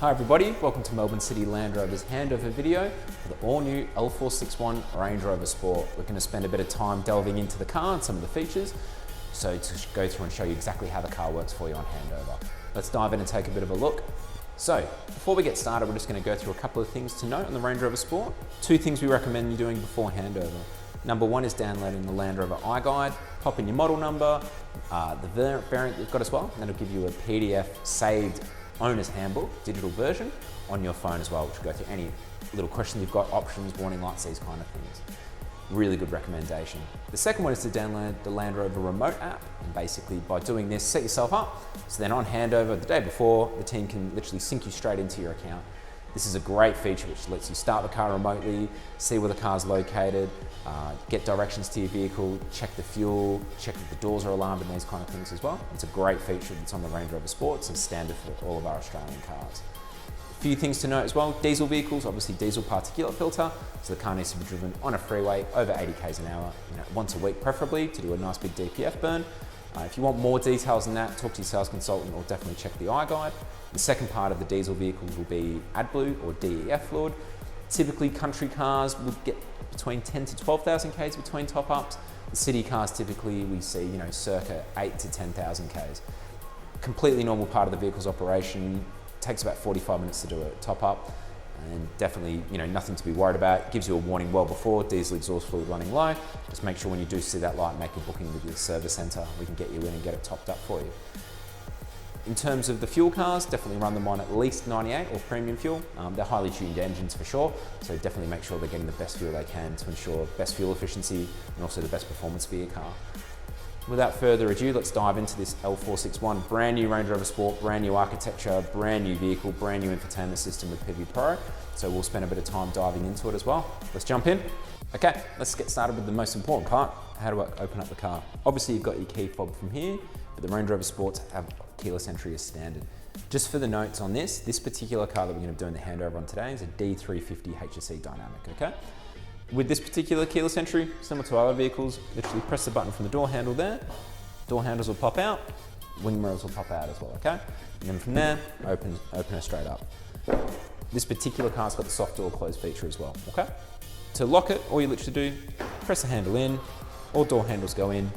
Hi everybody, welcome to Melbourne City Land Rover's handover video for the all-new L461 Range Rover Sport. We're going to spend a bit of time delving into the car and some of the features, so to go through and show you exactly how the car works for you on handover. Let's dive in and take a bit of a look. So, before we get started, we're just going to go through a couple of things to note on the Range Rover Sport. Two things we recommend you doing before handover. Number one is downloading the Land Rover iGuide, pop in your model number, the variant you've got as well, and that'll give you a PDF saved owner's handbook, digital version, on your phone as well, which will go through any little questions you've got, options, warning lights, these kind of things. Really good recommendation. The second one is to download the Land Rover remote app, and basically by doing this, set yourself up, so then on handover the day before, the team can literally sync you straight into your account. This is a great feature which lets you start the car remotely, see where the car's located, get directions to your vehicle, check the fuel, check if the doors are alarmed and these kind of things as well. It's a great feature that's on the Range Rover Sport and standard for all of our Australian cars. A few things to note as well, diesel vehicles, obviously diesel particulate filter, so the car needs to be driven on a freeway over 80 k's an hour, once a week preferably, to do a nice big DPF burn. If you want more details than that, talk to your sales consultant or definitely check the iGuide. The second part of the diesel vehicles will be AdBlue or DEF fluid. Typically country cars will get between 10 to 12,000 k's between top ups. The city cars typically we see, circa 8 to 10,000 k's. Completely normal part of the vehicle's operation. Takes about 45 minutes to do a top up, and definitely, nothing to be worried about. It gives you a warning well before, diesel exhaust fluid running low. Just make sure when you do see that light, make a booking with your service centre. We can get you in and get it topped up for you. In terms of the fuel cars, definitely run them on at least 98 or premium fuel. They're highly tuned engines for sure, so definitely make sure they're getting the best fuel they can to ensure best fuel efficiency and also the best performance for your car. Without further ado, let's dive into this L461, brand new Range Rover Sport, brand new architecture, brand new vehicle, brand new infotainment system with Pivi Pro. So we'll spend a bit of time diving into it as well. Let's jump in. Okay, let's get started with the most important part. How do I open up the car? Obviously you've got your key fob from here, but the Range Rover Sports have keyless entry as standard. Just for the notes on this particular car that we're going to be doing the handover on today is a D350 HSE Dynamic, okay? With this particular keyless entry, similar to other vehicles, literally press the button from the door handle there, door handles will pop out, wing mirrors will pop out as well, okay? And then from there, open it straight up. This particular car's got the soft door close feature as well, okay? To lock it, all you literally do, press the handle in, all door handles go in,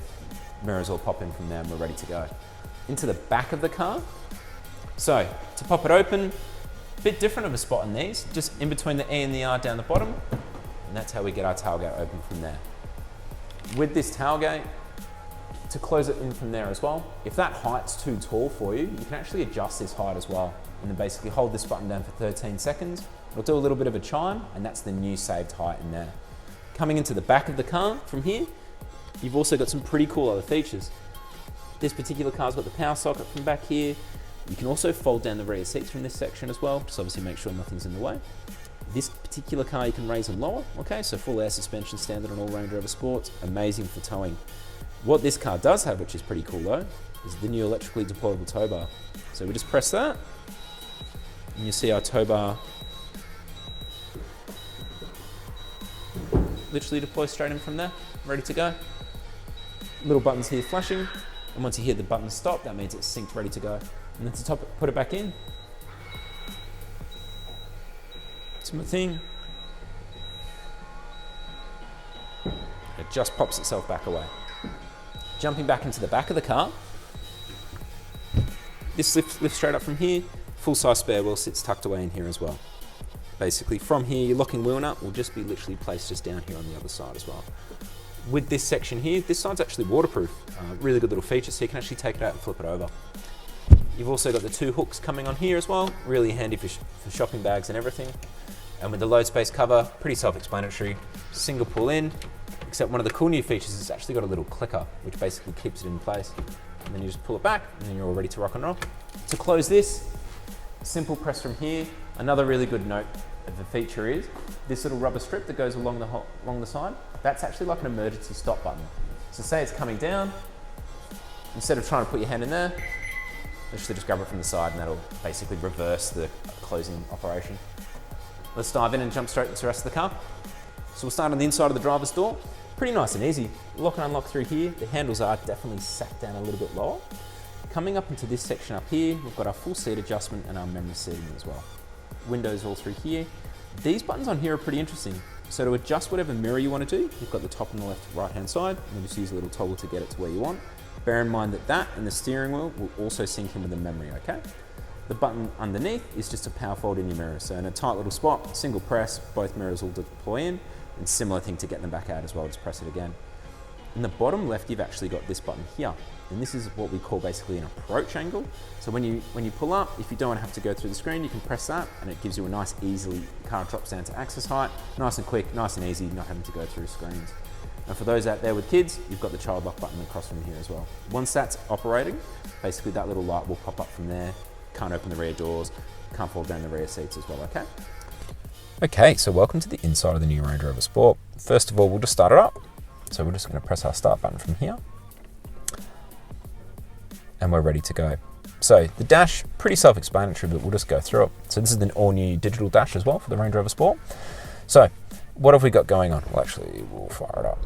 mirrors all pop in from there and we're ready to go. Into the back of the car. So, to pop it open, a bit different of a spot in these, just in between the E and the R down the bottom. And that's how we get our tailgate open from there. With this tailgate, to close it in from there as well, if that height's too tall for you, you can actually adjust this height as well. And then basically hold this button down for 13 seconds. It'll do a little bit of a chime, and that's the new saved height in there. Coming into the back of the car from here, you've also got some pretty cool other features. This particular car's got the power socket from back here. You can also fold down the rear seats from this section as well, just obviously make sure nothing's in the way. This particular car you can raise and lower, okay, so full air suspension standard on all Range Rover Sports, amazing for towing. What this car does have, which is pretty cool though, is the new electrically deployable tow bar. So we just press that, and you see our tow bar literally deploy straight in from there, ready to go. Little buttons here flashing, and once you hear the button stop, that means it's synced, ready to go. And then to top it, put it back in. Same thing. It just pops itself back away. Jumping back into the back of the car, this lifts straight up from here. Full-size spare wheel sits tucked away in here as well. Basically from here, your locking wheel nut will just be literally placed just down here on the other side as well. With this section here, this side's actually waterproof. Really good little feature, so you can actually take it out and flip it over. You've also got the two hooks coming on here as well, really handy for shopping bags and everything. And with the load space cover, pretty self-explanatory. Single pull in, except one of the cool new features is it's actually got a little clicker, which basically keeps it in place. And then you just pull it back, and then you're all ready to rock and roll. To close this, simple press from here. Another really good note of the feature is this little rubber strip that goes along the side, that's actually like an emergency stop button. So say it's coming down, instead of trying to put your hand in there, literally just grab it from the side and that'll basically reverse the closing operation. Let's dive in and jump straight into the rest of the car. So we'll start on the inside of the driver's door. Pretty nice and easy. Lock and unlock through here. The handles are definitely sat down a little bit lower. Coming up into this section up here, we've got our full seat adjustment and our memory seating as well. Windows all through here. These buttons on here are pretty interesting. So to adjust whatever mirror you want to do, you've got the top and the left right hand side, and you just use a little toggle to get it to where you want. Bear in mind that that and the steering wheel will also sync in with the memory, okay? The button underneath is just a power fold in your mirror. So in a tight little spot, single press, both mirrors will deploy in, and similar thing to getting them back out as well, just press it again. In the bottom left, you've actually got this button here. And this is what we call basically an approach angle. So when you pull up, if you don't have to go through the screen, you can press that and it gives you a nice, easily, car drops down to access height, nice and quick, nice and easy, not having to go through screens. And for those out there with kids, you've got the child lock button across from here as well. Once that's operating, basically that little light will pop up from there. Can't open the rear doors, can't fold down the rear seats as well, okay? Okay, so welcome to the inside of the new Range Rover Sport. First of all, we'll just start it up. So we're just going to press our start button from here. And we're ready to go. So the dash, pretty self-explanatory, but we'll just go through it. So this is the all-new digital dash as well for the Range Rover Sport. So what have we got going on? Well, actually, we'll fire it up.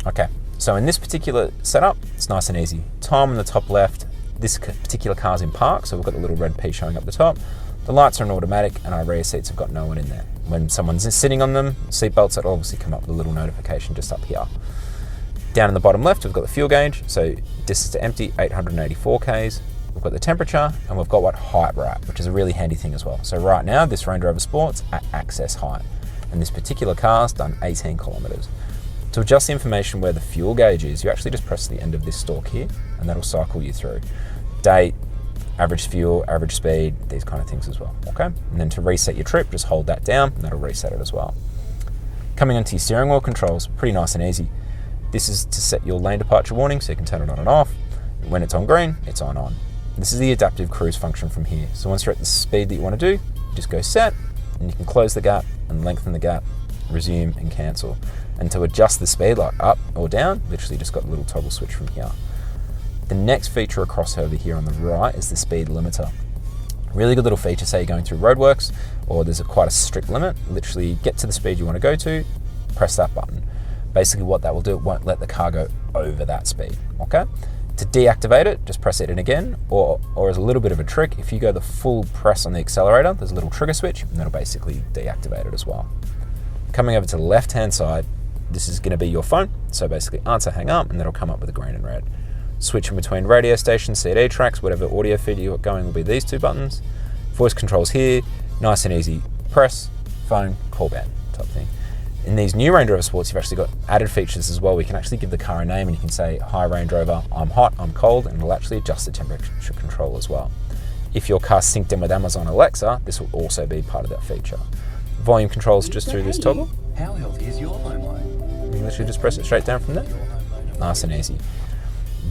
Okay, so in this particular setup, it's nice and easy. Time on the top left, this particular car's in park, so we've got the little red P showing up the top. The lights are in automatic and our rear seats have got no one in there. When someone's sitting on them, seat belts, that'll obviously come up with a little notification just up here. Down in the bottom left, we've got the fuel gauge. So distance to empty, 884 Ks. We've got the temperature and we've got what height we're at, which is a really handy thing as well. So right now, this Range Rover Sport's at access height. And this particular car's done 18 kilometers. To adjust the information where the fuel gauge is, you actually just press the end of this stalk here and that'll cycle you through. Date, average fuel, average speed, these kind of things as well, okay? And then to reset your trip, just hold that down and that'll reset it as well. Coming onto your steering wheel controls, pretty nice and easy. This is to set your lane departure warning so you can turn it on and off. When it's on green, it's on. This is the adaptive cruise function from here. So once you're at the speed that you want to do, just go set and you can close the gap and lengthen the gap, resume and cancel. And to adjust the speed like up or down, literally just got a little toggle switch from here. The next feature across over here on the right is the speed limiter. Really good little feature, say you're going through roadworks or there's quite a strict limit, literally get to the speed you want to go to, press that button. Basically what that will do, it won't let the car go over that speed, okay? To deactivate it, just press it in again, or as a little bit of a trick, if you go the full press on the accelerator, there's a little trigger switch and that'll basically deactivate it as well. Coming over to the left-hand side, this is gonna be your phone. So basically answer, hang up, and that'll come up with a green and red. Switching between radio stations, CD tracks, whatever audio feed you got going will be these two buttons. Voice controls here, nice and easy. Press, phone, call band type thing. In these new Range Rover Sports, you've actually got added features as well. We can actually give the car a name and you can say, hi Range Rover, I'm hot, I'm cold, and it'll actually adjust the temperature control as well. If your car's synced in with Amazon Alexa, this will also be part of that feature. Volume controls just through this toggle. How healthy is your home line? You literally just press it straight down from there. Nice and easy.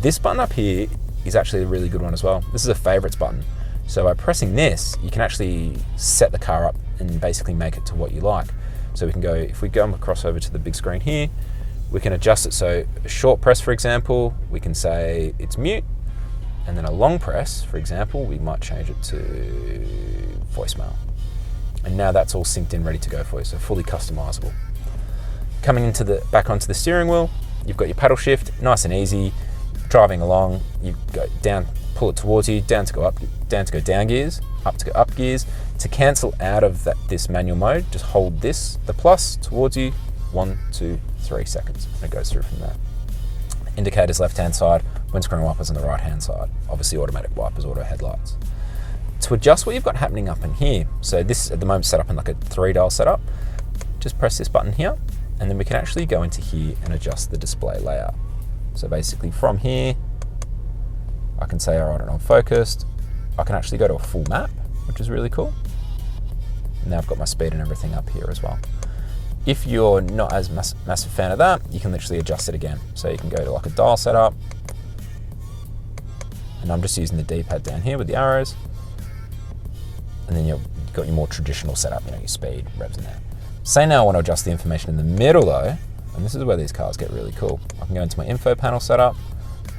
This button up here is actually a really good one as well. This is a favorites button. So by pressing this, you can actually set the car up and basically make it to what you like. So we can go, if we go across over to the big screen here, we can adjust it. So a short press, for example, we can say it's mute. And then a long press, for example, we might change it to voicemail. And now that's all synced in, ready to go for you, so fully customizable. Coming into back onto the steering wheel, you've got your paddle shift, nice and easy. Driving along, you go down, pull it towards you, down to go down gears, up to go up gears. To cancel out of this manual mode, just hold this, the plus, towards you, 1, 2, 3 seconds, and it goes through from there. Indicators left-hand side, windscreen wipers on the right-hand side. Obviously automatic wipers, auto headlights. To adjust what you've got happening up in here, so this at the moment set up in like a 3-dial setup, just press this button here, and then we can actually go into here and adjust the display layout. So basically from here, I can say, all right, I'm focused. I can actually go to a full map, which is really cool. Now I've got my speed and everything up here as well. If you're not as massive fan of that, you can literally adjust it again. So you can go to like a dial setup, and I'm just using the D-pad down here with the arrows. And then you've got your more traditional setup, your speed, revs and that. Say now I want to adjust the information in the middle though, and this is where these cars get really cool. I can go into my info panel setup,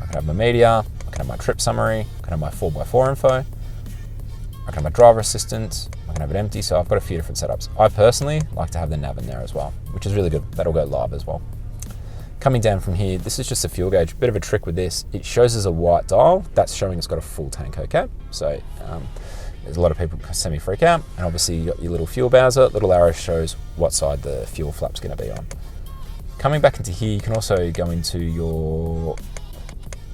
I can have my media, I can have my trip summary, I can have my 4x4 info, I can have my driver assistant, I can have it empty, so I've got a few different setups. I personally like to have the nav in there as well, which is really good. That'll go live as well. Coming down from here, this is just a fuel gauge. Bit of a trick with this, it shows as a white dial. That's showing it's got a full tank, okay? So there's a lot of people semi-freak out, and obviously you got your little fuel bowser, little arrow shows what side the fuel flap's gonna be on. Coming back into here, you can also go into your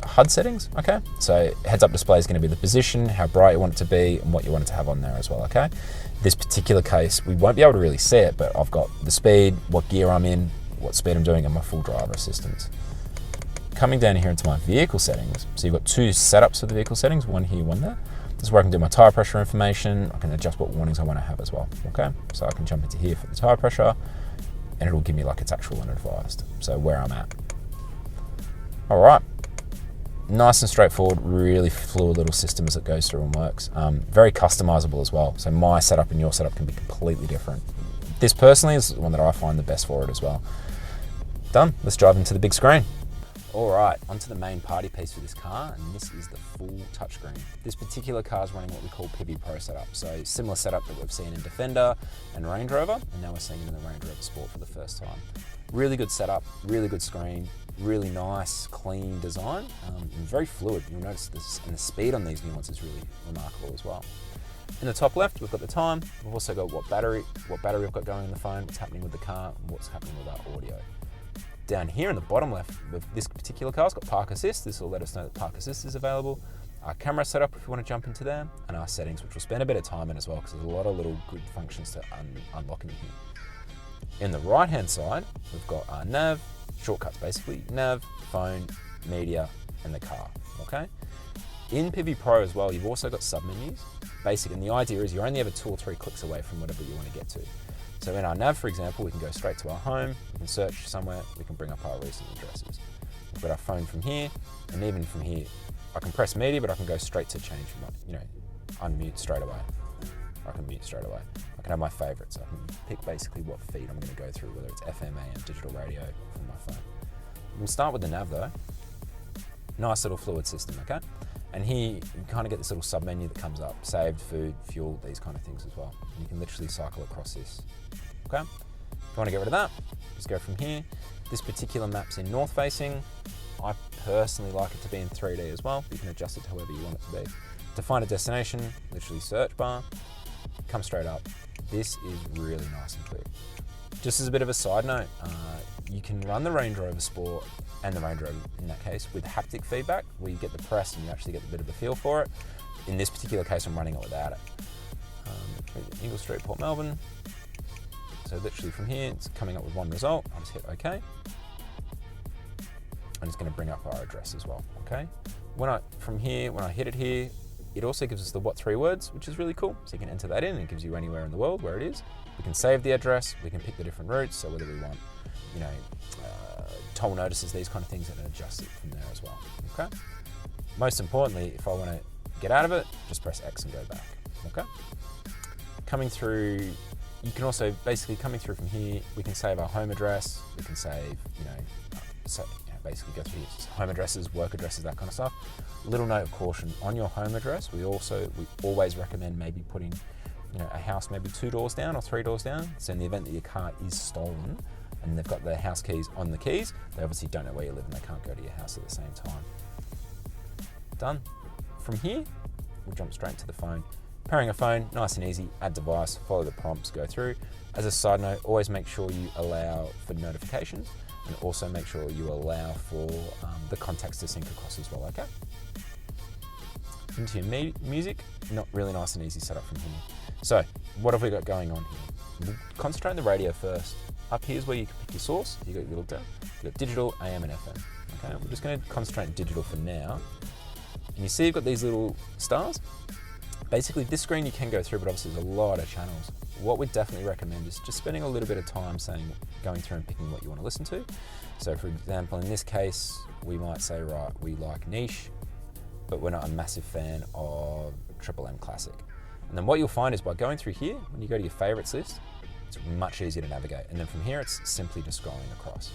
HUD settings, okay? So heads-up display is gonna be the position, how bright you want it to be, and what you want it to have on there as well, okay? This particular case, we won't be able to really see it, but I've got the speed, what gear I'm in, what speed I'm doing, and my full driver assistance. Coming down here into my vehicle settings, so you've got two setups for the vehicle settings, one here, one there. This is where I can do my tire pressure information. I can adjust what warnings I want to have as well, okay? So I can jump into here for the tire pressure, and it'll give me like it's actual and advised, so where I'm at. All right, nice and straightforward, really fluid little system as it goes through and works. Very customizable as well, so my setup and your setup can be completely different. This personally is the one that I find the best for it as well. Done, let's drive into the big screen. All right, onto the main party piece for this car, and this is the full touchscreen. This particular car is running what we call Pivi Pro setup, so similar setup that we've seen in Defender and Range Rover, and now we're seeing it in the Range Rover Sport for the first time. Really good setup, really good screen, really nice, clean design, and very fluid. You'll notice this, and the speed on these new ones is really remarkable as well. In the top left, we've got the time. We've also got what battery we've got going in the phone, what's happening with the car, and what's happening with our audio. Down here in the bottom left, with this particular car, it's got park assist. This will let us know that park assist is available. Our camera setup, if you want to jump into there, and our settings, which we'll spend a bit of time in as well, because there's a lot of little good functions to unlock in here. In the right-hand side, we've got our nav, shortcuts basically, nav, phone, media, and the car, okay? In Pivi Pro as well, you've also got sub-menus, basic, and the idea is you only ever 2 or 3 clicks away from whatever you want to get to. So in our nav, for example, we can go straight to our home, we can search somewhere, we can bring up our recent addresses. We've got our phone from here, and even from here, I can press media, but I can go straight to change my, unmute straight away. I can mute straight away. I can have my favorites. I can pick basically what feed I'm going to go through, whether it's FM, AM, digital radio from my phone. We'll start with the nav though. Nice little fluid system, okay? And here you kind of get this little sub menu that comes up, saved, food, fuel, these kind of things as well. And you can literally cycle across this, okay? If you want to get rid of that, just go from here. This particular map's in north facing. I personally like it to be in 3D as well. You can adjust it to however you want it to be. To find a destination, literally search bar, come straight up. This is really nice and clear. Just as a bit of a side note, you can run the Range Rover Sport and the Range Rover in that case with haptic feedback, where you get the press and you actually get a bit of a feel for it. In this particular case, I'm running it without it. Ingle Street, Port Melbourne. So literally from here, it's coming up with one result. I'll just hit OK. And it's going to bring up our address as well, okay? When I hit it here, it also gives us the what 3 words, which is really cool. So you can enter that in and it gives you anywhere in the world where it is. We can save the address, we can pick the different routes, so whether we want, toll notices, these kind of things, and adjust it from there as well, okay? Most importantly, if I want to get out of it, just press X and go back, okay? Coming through, you can also, basically coming through from here, we can save our home address, we can save, basically go through home addresses, work addresses, that kind of stuff. Little note of caution, on your home address, we always recommend maybe putting a house maybe 2 doors down or 3 doors down. So in the event that your car is stolen and they've got their house keys on the keys, they obviously don't know where you live and they can't go to your house at the same time. Done. From here, we'll jump straight to the phone. Pairing a phone, nice and easy, add device, follow the prompts, go through. As a side note, always make sure you allow for notifications, and also make sure you allow for the contacts to sync across as well, okay? Into your music, not really nice and easy setup from here. So, what have we got going on here? We'll concentrate on the radio first. Up here is where you can pick your source. You got your little down. You've got digital, AM and FM. Okay, we're just going to concentrate on digital for now. And you see you've got these little stars. Basically, this screen you can go through, but obviously there's a lot of channels. What we'd definitely recommend is just spending a little bit of time going through and picking what you want to listen to. So for example, in this case, we might say, right, we like niche, but we're not a massive fan of Triple M Classic. And then what you'll find is by going through here, when you go to your favorites list, it's much easier to navigate. And then from here, it's simply just scrolling across.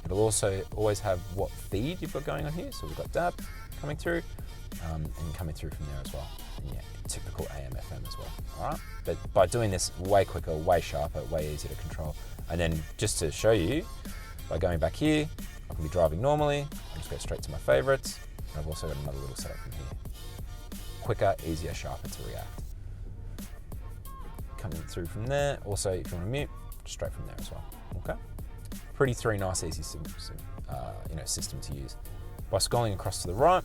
It'll also always have what feed you've got going on here. So we've got DAB coming through, and coming through from there as well. And yeah, typical AM, FM as well, all right? But by doing this way quicker, way sharper, way easier to control. And then just to show you, by going back here, I can be driving normally, I'll just go straight to my favorites, and I've also got another little setup from here. Quicker, easier, sharper to react. Coming through from there, also if you want to mute, straight from there as well, okay? Pretty nice, easy system to use. By scrolling across to the right,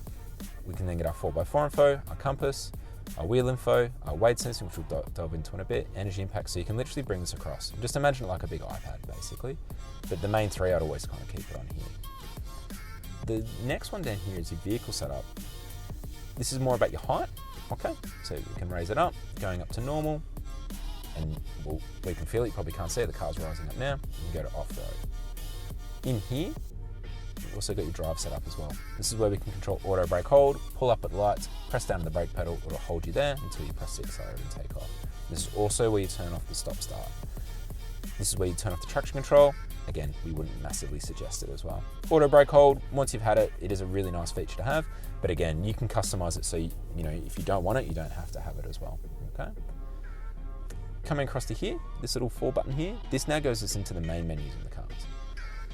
we can then get our 4x4 info, our compass, our wheel info, our weight sensing, which we'll delve into in a bit, energy impact, so you can literally bring this across. Just imagine it like a big iPad, basically. But the main three, I'd always kind of keep it on here. The next one down here is your vehicle setup. This is more about your height, okay? So you can raise it up, going up to normal, and we can feel it, you probably can't see it, the car's rising up now, you can go to off-road. In here, you've also got your drive set up as well. This is where we can control auto brake hold, pull up at the lights, press down on the brake pedal, it'll hold you there until you press the accelerator and take off. This is also where you turn off the stop start. This is where you turn off the traction control. Again, we wouldn't massively suggest it as well. Auto brake hold, once you've had it, it is a really nice feature to have, but again, you can customize it so if you don't want it, you don't have to have it as well, okay? Coming across to here, this little 4-button here, this now goes us into the main menus in the cars.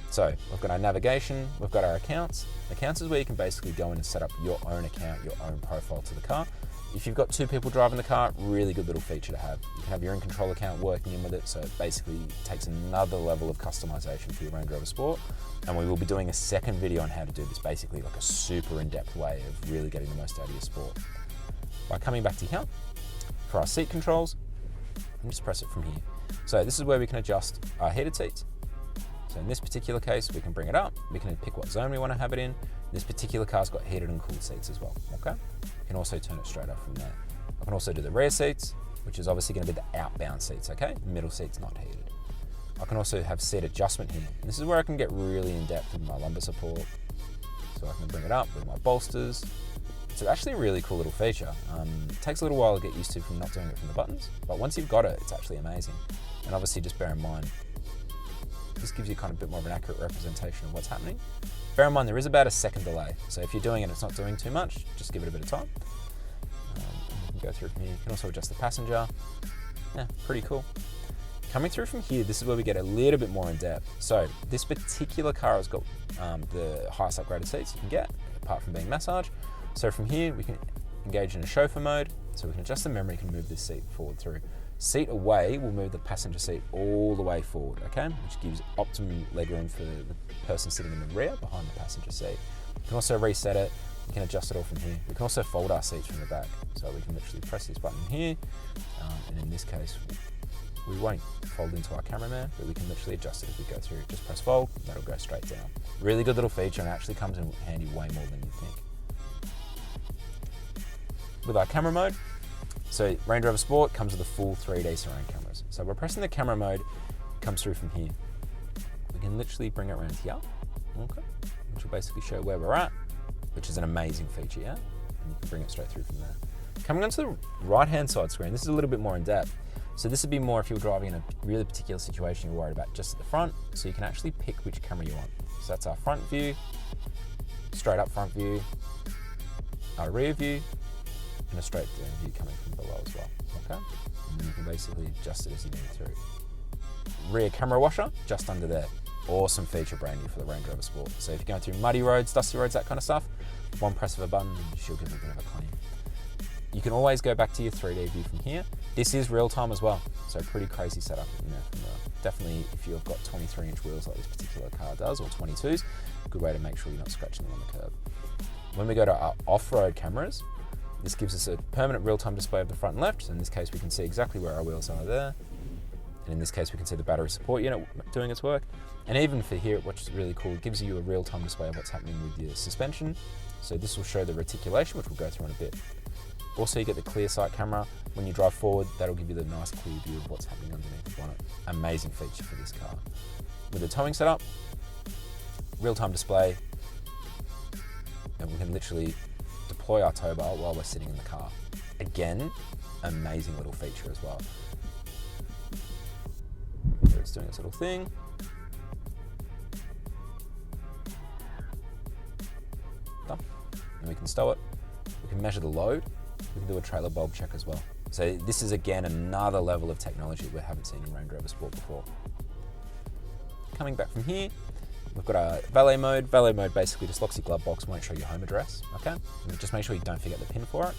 So we've got our navigation, we've got our accounts. Accounts is where you can basically go in and set up your own account, your own profile to the car. If you've got 2 people driving the car, really good little feature to have. You can have your own control account working in with it, so it basically takes another level of customization for your Range Rover Sport. And we will be doing a second video on how to do this, basically like a super in-depth way of really getting the most out of your Sport. By coming back to here, for our seat controls, and just press it from here. So this is where we can adjust our heated seats. So in this particular case, we can bring it up. We can pick what zone we want to have it in. This particular car's got heated and cooled seats as well, okay? You can also turn it straight up from there. I can also do the rear seats, which is obviously going to be the outbound seats, okay? The middle seat's not heated. I can also have seat adjustment here. And this is where I can get really in depth with my lumbar support. So I can bring it up with my bolsters. It's actually a really cool little feature. It takes a little while to get used to from not doing it from the buttons, but once you've got it, it's actually amazing. And obviously just bear in mind, this gives you kind of a bit more of an accurate representation of what's happening. Bear in mind, there is about a second delay. So if you're doing it and it's not doing too much, just give it a bit of time. And you can go through from here. You can also adjust the passenger. Yeah, pretty cool. Coming through from here, this is where we get a little bit more in depth. So this particular car has got the highest upgraded seats you can get, apart from being massage. So from here, we can engage in a chauffeur mode. So we can adjust the memory, you can move this seat forward through. Seat away will move the passenger seat all the way forward, okay? Which gives optimum legroom for the person sitting in the rear behind the passenger seat. You can also reset it, you can adjust it all from here. We can also fold our seats from the back. So we can literally press this button here, and in this case, we won't fold into our cameraman, but we can literally adjust it as we go through. Just press fold, that'll go straight down. Really good little feature, and actually comes in handy way more than you think. With our camera mode, so Range Rover Sport comes with a full 3D surround cameras. So we're pressing the camera mode, comes through from here. We can literally bring it around here, okay, which will basically show where we're at, which is an amazing feature, yeah? And you can bring it straight through from there. Coming onto the right-hand side screen, this is a little bit more in depth. So this would be more if you're driving in a really particular situation you're worried about just at the front, so you can actually pick which camera you want. So that's our front view, straight up front view, our rear view, and a straight down view coming from below as well, okay? And then you can basically adjust it as you need through. Rear camera washer, just under there. Awesome feature, brand new for the Range Rover Sport. So if you're going through muddy roads, dusty roads, that kind of stuff, one press of a button and she'll give it a bit of a clean. You can always go back to your 3D view from here. This is real time as well, so pretty crazy setup. Definitely if you've got 23-inch wheels like this particular car does, or 22s, good way to make sure you're not scratching them on the curb. When we go to our off-road cameras, this gives us a permanent real-time display of the front and left. So in this case, we can see exactly where our wheels are there. And in this case, we can see the battery support unit doing its work. And even for here, which is really cool, it gives you a real-time display of what's happening with your suspension. So this will show the reticulation, which we'll go through in a bit. Also, you get the clear sight camera. When you drive forward, that'll give you the nice clear view of what's happening underneath the bonnet. Amazing feature for this car. With the towing setup, real-time display, and we can literally deploy our tow bar while we're sitting in the car. Again, amazing little feature as well. Here it's doing its little thing. Done. And we can stow it. We can measure the load. We can do a trailer bulb check as well. So this is again another level of technology we haven't seen in Range Rover Sport before. Coming back from here, we've got our valet mode. Valet mode basically just locks your glove box, won't show your home address, okay? And just make sure you don't forget the pin for it.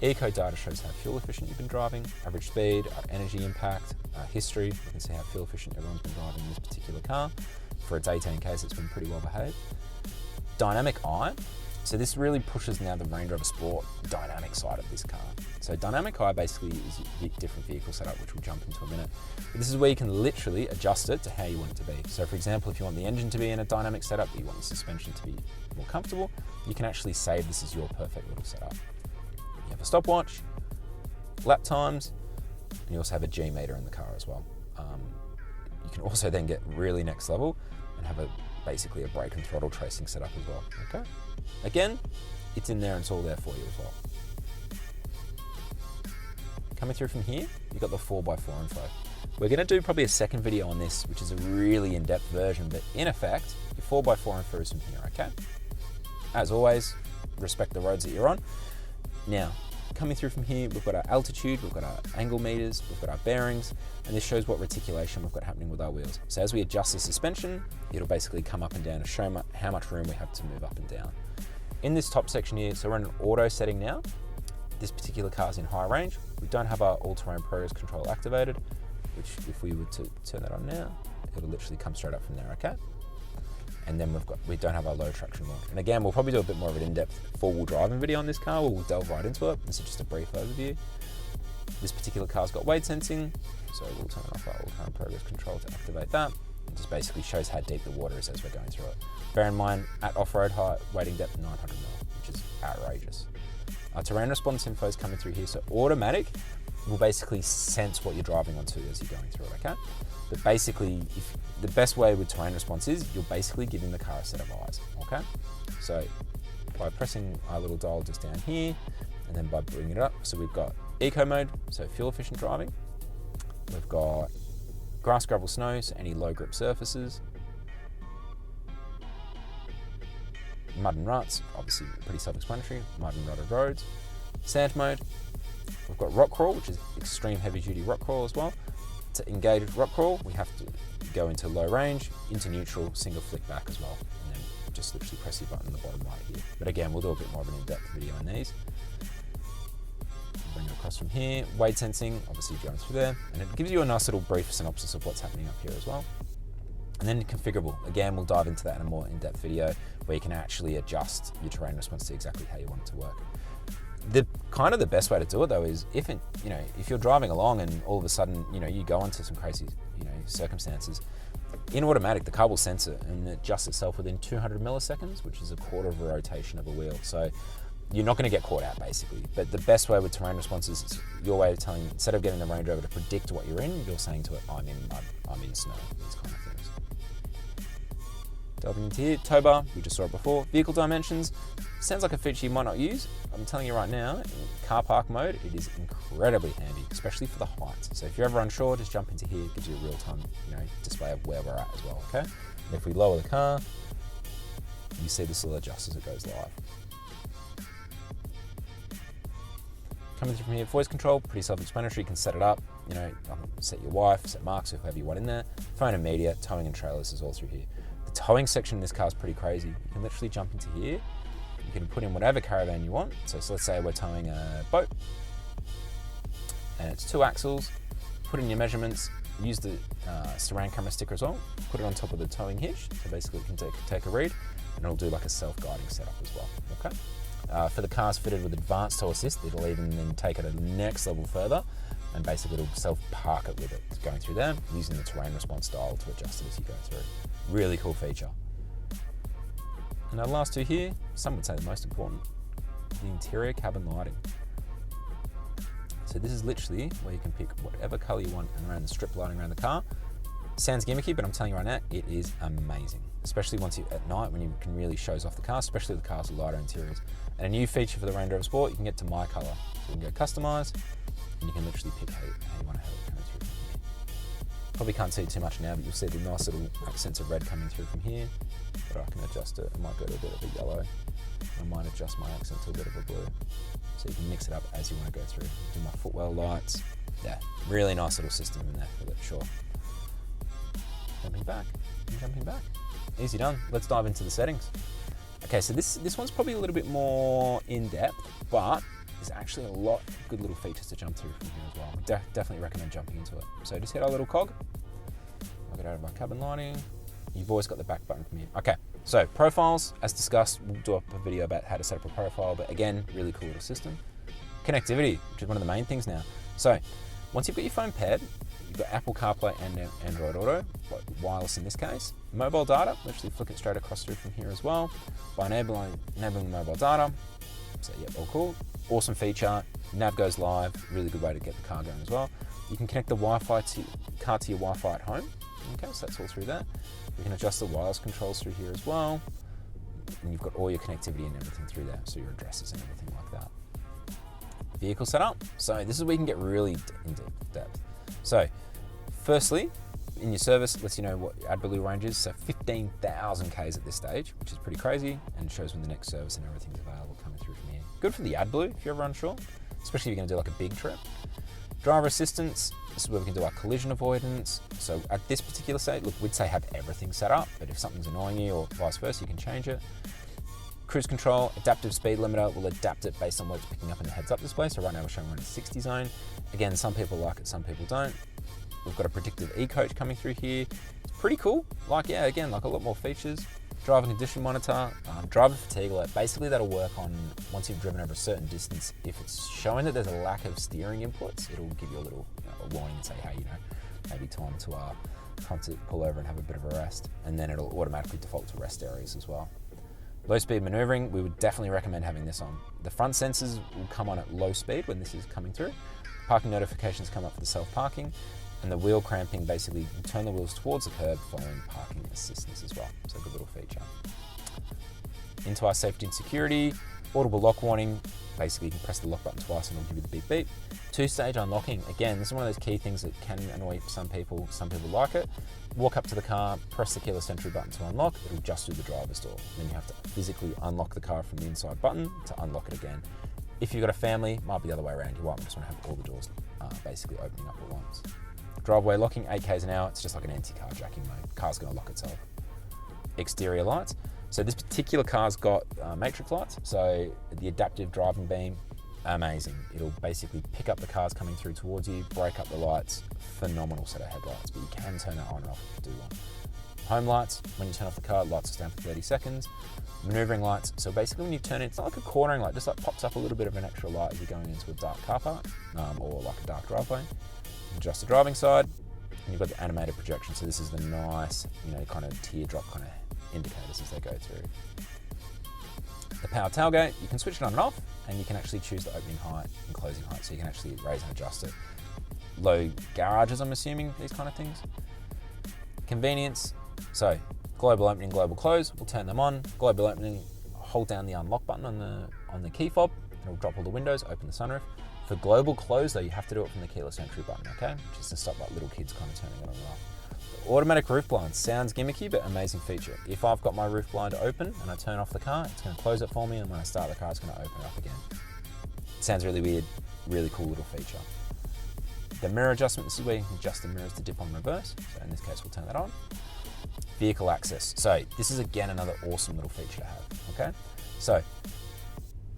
Eco data shows how fuel efficient you've been driving, average speed, energy impact, history. You can see how fuel efficient everyone's been driving in this particular car. For its 18 case, it's been pretty well behaved. Dynamic eye. So this really pushes now the Range Rover Sport dynamic side of this car. So dynamic eye basically is a different vehicle setup, which we'll jump into in a minute. But this is where you can literally adjust it to how you want it to be. So for example, if you want the engine to be in a dynamic setup, but you want the suspension to be more comfortable, you can actually save this as your perfect little setup. You have a stopwatch, lap times, and you also have a G meter in the car as well. You can also then get really next level and have basically a brake and throttle tracing setup as well, okay? Again, it's in there and it's all there for you as well. Coming through from here, you've got the 4x4 info. We're gonna do probably a second video on this, which is a really in-depth version, but in effect, your 4x4 info is from here, okay? As always, respect the roads that you're on. Now, coming through from here, we've got our altitude, we've got our angle meters, we've got our bearings, and this shows what reticulation we've got happening with our wheels. So as we adjust the suspension, it'll basically come up and down to show how much room we have to move up and down. In this top section here, so we're in an auto setting now. This particular car's in high range. We don't have our all-terrain progress control activated, which if we were to turn that on now, it'll literally come straight up from there, okay? And then we don't have our low traction launch. And again, we'll probably do a bit more of an in-depth four-wheel driving video on this car where we'll delve right into it. This is just a brief overview. This particular car's got weight sensing, so we'll turn off our all-terrain progress control to activate that. It just basically shows how deep the water is as we're going through it. Bear in mind, at off-road height, weighting depth 900 mil, which is outrageous. Our terrain response info is coming through here, so automatic will basically sense what you're driving onto as you're going through it, okay? But basically, the best way with terrain response is you're basically giving the car a set of eyes, okay? So by pressing our little dial just down here, and then by bringing it up, so we've got eco mode, so fuel efficient driving. We've got grass, gravel, snow, so any low grip surfaces. Mud and ruts, obviously pretty self-explanatory, mud and rutted roads. Sand mode, we've got rock crawl, which is extreme heavy duty rock crawl as well. To engage rock crawl, we have to go into low range, into neutral, single flick back as well. And then just literally press your button on the bottom right here. But again, we'll do a bit more of an in-depth video on these. Bring it across from here. Weight sensing, obviously going through there. And it gives you a nice little brief synopsis of what's happening up here as well. And then configurable. Again, we'll dive into that in a more in-depth video where you can actually adjust your terrain response to exactly how you want it to work. The best way to do it though is if you're driving along and all of a sudden you go into some crazy circumstances, in automatic the car will sense it and adjust itself within 200 milliseconds, which is a quarter of a rotation of a wheel. So you're not going to get caught out basically. But the best way with terrain response is your way of telling, instead of getting the Range Rover to predict what you're in, you're saying to it, I'm in mud, I'm in snow, these kind of things. Delving into here, tow bar, we just saw it before. Vehicle dimensions, sounds like a feature you might not use. I'm telling you right now, in car park mode, it is incredibly handy, especially for the heights. So if you're ever unsure, just jump into here, it gives you a real-time display of where we're at as well, okay? And if we lower the car, you see this will adjust as it goes live. Coming through from here, voice control, pretty self-explanatory. You can set it up, set your wife, set marks, or whoever you want in there. Phone and media, towing and trailers is all through here. The towing section in this car is pretty crazy. You can literally jump into here. You can put in whatever caravan you want. So let's say we're towing a boat and it's 2 axles. Put in your measurements, use the surround camera sticker as well. Put it on top of the towing hitch. So basically you can take a read and it'll do like a self-guiding setup as well, okay? For the cars fitted with advanced tow assist, it'll even then take it a next level further and basically it'll self-park it with it going through there, using the terrain response dial to adjust it as you go through. Really cool feature. And our last two here, some would say the most important, the interior cabin lighting. So this is literally where you can pick whatever color you want and around the strip lighting around the car. Sounds gimmicky, but I'm telling you right now, it is amazing. Especially once you at night when you can really shows off the car, especially the cars with lighter interiors. And a new feature for the Range Rover Sport, you can get to my color. So you can go customize, and you can literally pick how you want to have it coming through from here. Probably can't see too much now, but you'll see the nice little accents of red coming through from here. But I can adjust it. I might go to a bit of a yellow. I might adjust my accent to a bit of a blue. So you can mix it up as you want to go through. Do my footwell lights. Yeah, really nice little system in there for it, sure. Jumping back and jumping back. easy done. Let's dive into the settings. Okay, so this one's probably a little bit more in-depth, but there's actually a lot of good little features to jump through from here as well. Definitely recommend jumping into it. So just hit our little cog. I'll get out of my cabin lighting. You've always got the back button from here. Okay, so profiles, as discussed, we'll do up a video about how to set up a profile, but again, really cool little system. Connectivity, which is one of the main things now. So once you've got your phone paired, you've got Apple CarPlay and Android Auto, but wireless in this case. Mobile data, literally flick it straight across through from here as well. By enabling mobile data, so yep, all cool. Awesome feature, nav goes live, really good way to get the car going as well. You can connect the Wi-Fi to your Wi-Fi at home. Okay, so that's all through there. We can adjust the wireless controls through here as well. And you've got all your connectivity and everything through there, so your addresses and everything like that. Vehicle setup. So this is where you can get really in depth. So firstly, in your service, lets you know what your AdBlue range is. So 15,000 Ks at this stage, which is pretty crazy, and shows when the next service and everything's available coming through from here. Good for the AdBlue if you're ever unsure, especially if you're gonna do like a big trip. Driver assistance, this is where we can do our collision avoidance. So at this particular stage, look, we'd say have everything set up, but if something's annoying you or vice versa, you can change it. Cruise control, adaptive speed limiter, will adapt it based on what it's picking up in the heads up display. So right now we're showing we're in a 60 zone. Again, some people like it, some people don't. We've got a predictive e-coach coming through here. It's pretty cool. Like, yeah, again, like a lot more features. Driver condition monitor, driver fatigue alert. Basically that'll work on once you've driven over a certain distance. If it's showing that there's a lack of steering inputs, it'll give you a little a warning and say, hey, maybe time to pull over and have a bit of a rest. And then it'll automatically default to rest areas as well. Low speed maneuvering, we would definitely recommend having this on. The front sensors will come on at low speed when this is coming through. Parking notifications come up for the self-parking. And the wheel cramping, basically you turn the wheels towards the curb following parking assistance as well. So a good little feature. Into our safety and security, audible lock warning. Basically you can press the lock button twice and it'll give you the beep beep. Two-stage unlocking. Again, this is one of those key things that can annoy some people. Some people like it. Walk up to the car, press the keyless entry button to unlock. It'll just do the driver's door. Then you have to physically unlock the car from the inside button to unlock it again. If you've got a family, might be the other way around. You might just want to have all the doors basically opening up at once. Driveway locking, 8 Ks an hour. It's just like an anti-carjacking mode. Car's going to lock itself. Exterior lights. So this particular car's got matrix lights. So the adaptive driving beam, amazing. It'll basically pick up the cars coming through towards you, break up the lights. Phenomenal set of headlights, but you can turn that on and off if you do want. Home lights, when you turn off the car, lights will stand for 30 seconds. Maneuvering lights, so basically when you turn it, it's not like a cornering light, just like pops up a little bit of an extra light as you're going into a dark car park or like a dark driveway. Adjust the driving side, and you've got the animated projection. So this is the nice, kind of teardrop kind of indicators as they go through. The power tailgate, you can switch it on and off, and you can actually choose the opening height and closing height, so you can actually raise and adjust it. Low garages, I'm assuming, these kind of things. Convenience, so global opening, global close, we'll turn them on. Global opening, hold down the unlock button on the key fob, and it'll drop all the windows, open the sunroof. For global close though, you have to do it from the keyless entry button, okay? Just to stop like little kids kind of turning it on and off. The automatic roof blinds, sounds gimmicky, but amazing feature. If I've got my roof blind open and I turn off the car, it's gonna close it for me, and when I start the car, it's gonna open it up again. Sounds really weird, really cool little feature. The mirror adjustment, this is where you can adjust the mirrors to dip on reverse. So in this case, we'll turn that on. Vehicle access. So this is again another awesome little feature to have, okay? So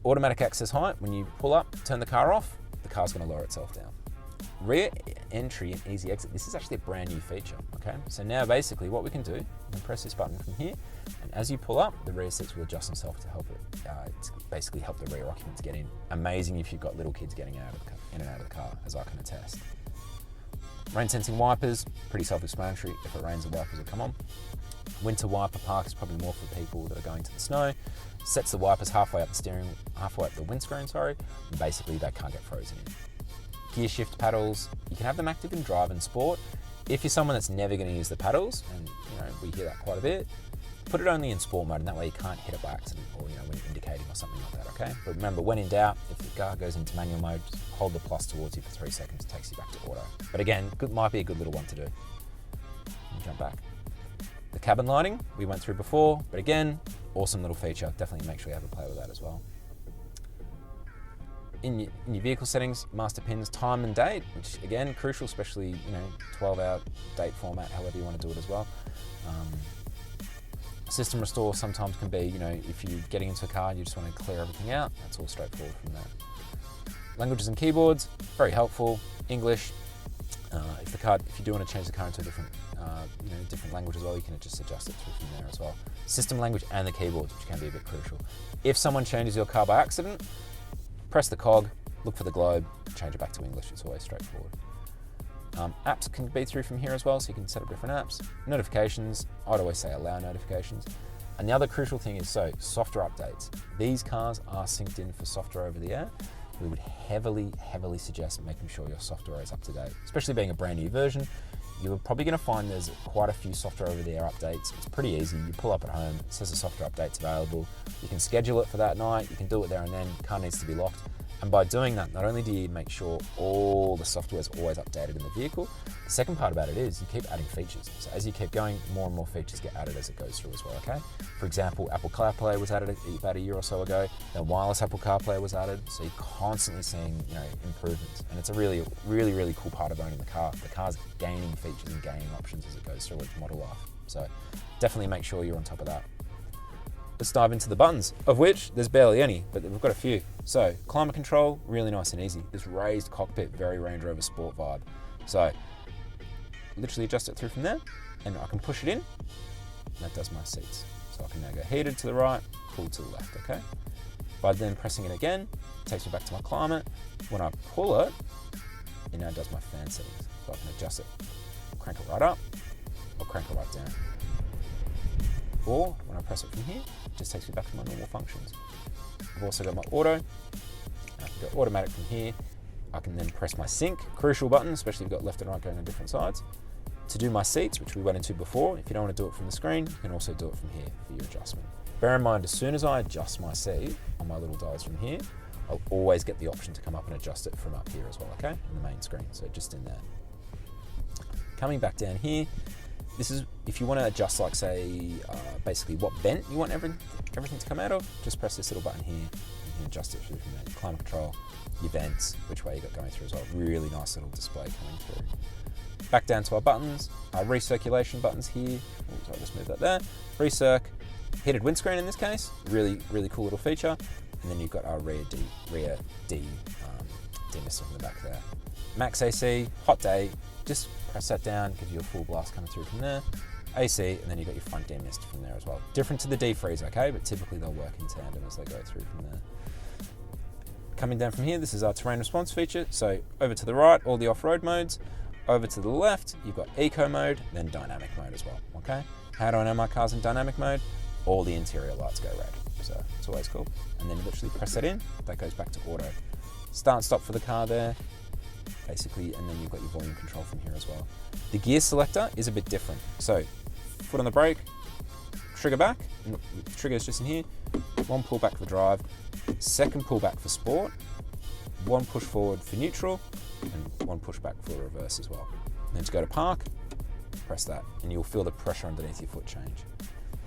automatic access height, when you pull up, turn the car off, the car's gonna lower itself down. Rear entry and easy exit, this is actually a brand new feature, okay? So now basically what we can do, we can press this button from here, and as you pull up, the rear seats will adjust themselves to help it, basically help the rear occupants get in. Amazing if you've got little kids getting in and out of the car, as I can attest. Rain sensing wipers, pretty self-explanatory. If it rains, the wipers will come on. Winter wiper park is probably more for people that are going to the snow. Sets the wipers halfway up the windscreen, and basically they can't get frozen in. Gear shift paddles, you can have them active in drive and sport. If you're someone that's never going to use the paddles, and we hear that quite a bit, put it only in sport mode, and that way you can't hit it by accident or when you're indicating or something like that, okay? But remember, when in doubt, if the car goes into manual mode, just hold the plus towards you for 3 seconds, it takes you back to auto. But again, might be a good little one to do. Jump back. The cabin lighting, we went through before, but again, awesome little feature. Definitely make sure you have a play with that as well. In your vehicle settings, master pins, time and date, which again, crucial, especially 12-hour date format, however you want to do it as well. System restore sometimes can be, you know, if you're getting into a car and you just want to clear everything out, that's all straightforward from there. Languages and keyboards, very helpful. English, if you do want to change the car into a different, different language as well, you can just adjust it through from there as well. System language and the keyboards, which can be a bit crucial. If someone changes your car by accident, press the cog, look for the globe, change it back to English. It's always straightforward. Apps can be through from here as well, so you can set up different apps. Notifications, I'd always say allow notifications. And the other crucial thing is, software updates. These cars are synced in for software over the air. We would heavily suggest making sure your software is up to date, especially being a brand new version. You're probably going to find there's quite a few software over the air updates. It's pretty easy. You pull up at home, it says the software update's available. You can schedule it for that night. You can do it there and then. Car needs to be locked. And by doing that, not only do you make sure all the software is always updated in the vehicle, the second part about it is you keep adding features. So as you keep going, more and more features get added as it goes through as well, okay? For example, Apple CarPlay was added about a year or so ago. Then wireless Apple CarPlay was added. So you're constantly seeing, improvements. And it's a really cool part of owning the car. The car's gaining features and gaining options as it goes through its model life. So definitely make sure you're on top of that. Let's dive into the buttons, of which there's barely any, but we've got a few. So climate control, really nice and easy. This raised cockpit, very Range Rover Sport vibe. So literally adjust it through from there, and I can push it in, and that does my seats. So I can now go heated to the right, cool to the left, okay? By then pressing it again, it takes me back to my climate. When I pull it, it now does my fan settings. So I can adjust it, crank it right up, or crank it right down. Or when I press it from here, it just takes me back to my normal functions. I've also got my auto. I can go automatic from here. I can then press my sync, crucial button, especially if you've got left and right going on different sides. To do my seats, which we went into before, if you don't want to do it from the screen, you can also do it from here for your adjustment. Bear in mind, as soon as I adjust my seat on my little dials from here, I'll always get the option to come up and adjust it from up here as well, okay? In the main screen, so just in there. Coming back down here, this is if you want to adjust, like say, basically what vent you want everything to come out of, just press this little button here. You can adjust it through from there. Climate control, your vents, which way you got going through as well. Really nice little display coming through. Back down to our buttons, our recirculation buttons here. So I'll just move that there. Recirc, heated windscreen in this case. Really cool little feature. And then you've got our rear demister in the back there. Max AC, hot day, just press that down, gives you a full blast coming through from there. AC, and then you've got your front demist from there as well. Different to the defreeze, okay, but typically they'll work in tandem as they go through from there. Coming down from here, this is our terrain response feature. So over to the right, all the off-road modes. Over to the left, you've got eco mode, then dynamic mode as well, okay? How do I know my car's in dynamic mode? All the interior lights go red, so it's always cool. And then you literally press that in, that goes back to auto. Start and stop for the car there, basically, and then you've got your volume control from here as well. The gear selector is a bit different. So, foot on the brake, trigger back, the trigger is just in here, one pull back for drive, second pull back for sport, one push forward for neutral, and one push back for reverse as well. And then to go to park, press that, and you'll feel the pressure underneath your foot change.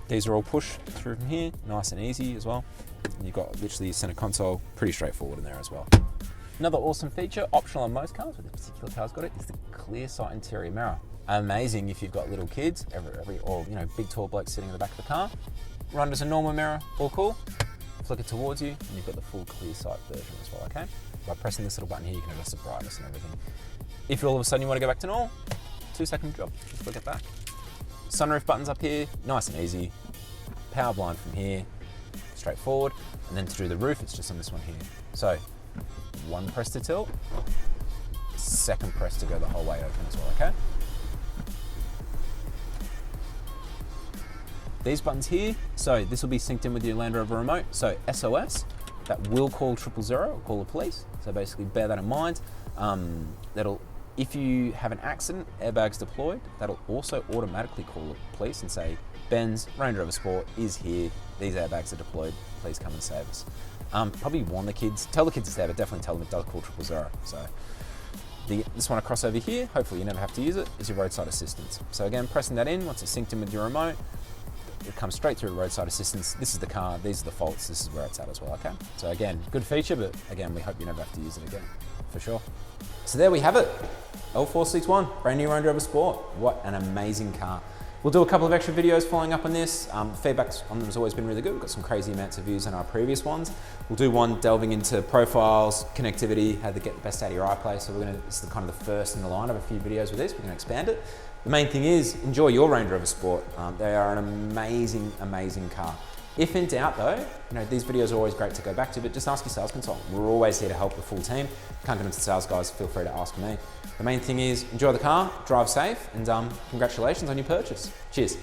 These are all push through from here, nice and easy as well. And you've got literally your center console, pretty straightforward in there as well. Another awesome feature, optional on most cars, but this particular car's got it, is the clear sight interior mirror. Amazing if you've got little kids, or big tall blokes sitting in the back of the car. Run as a normal mirror, all cool. Flick it towards you, and you've got the full clear sight version as well, okay? By pressing this little button here, you can adjust the brightness and everything. If all of a sudden you want to go back to normal, 2-second job, just flick it back. Sunroof buttons up here, nice and easy. Power blind from here, straightforward. And then to do the roof, it's just on this one here. So, one press to tilt, second press to go the whole way open as well, okay? These buttons here, so this will be synced in with your Land Rover remote. So SOS, that will call 000 or call the police. So basically bear that in mind. If you have an accident, airbags deployed, that'll also automatically call the police and say, Ben's Range Rover Sport is here, these airbags are deployed, please come and save us. Probably warn the kids, tell the kids it's there, but definitely tell them it does call 000. So this one across over here, hopefully you never have to use it, is your roadside assistance. So again, pressing that in, once it's synced in with your remote, it comes straight through roadside assistance. This is the car, these are the faults, this is where it's at as well, okay? So again, good feature, but again, we hope you never have to use it again, for sure. So there we have it, L461, brand new Range Rover Sport. What an amazing car. We'll do a couple of extra videos following up on this. Feedback on them has always been really good. We've got some crazy amounts of views on our previous ones. We'll do one delving into profiles, connectivity, how to get the best out of your iPlay. So this is kind of the first in the line of a few videos with this. We're gonna expand it. The main thing is enjoy your Range Rover Sport. They are an amazing, amazing car. If in doubt though, these videos are always great to go back to, but just ask your sales consultant. We're always here to help the full team. Can't get into sales guys, feel free to ask me. The main thing is enjoy the car, drive safe, and congratulations on your purchase. Cheers.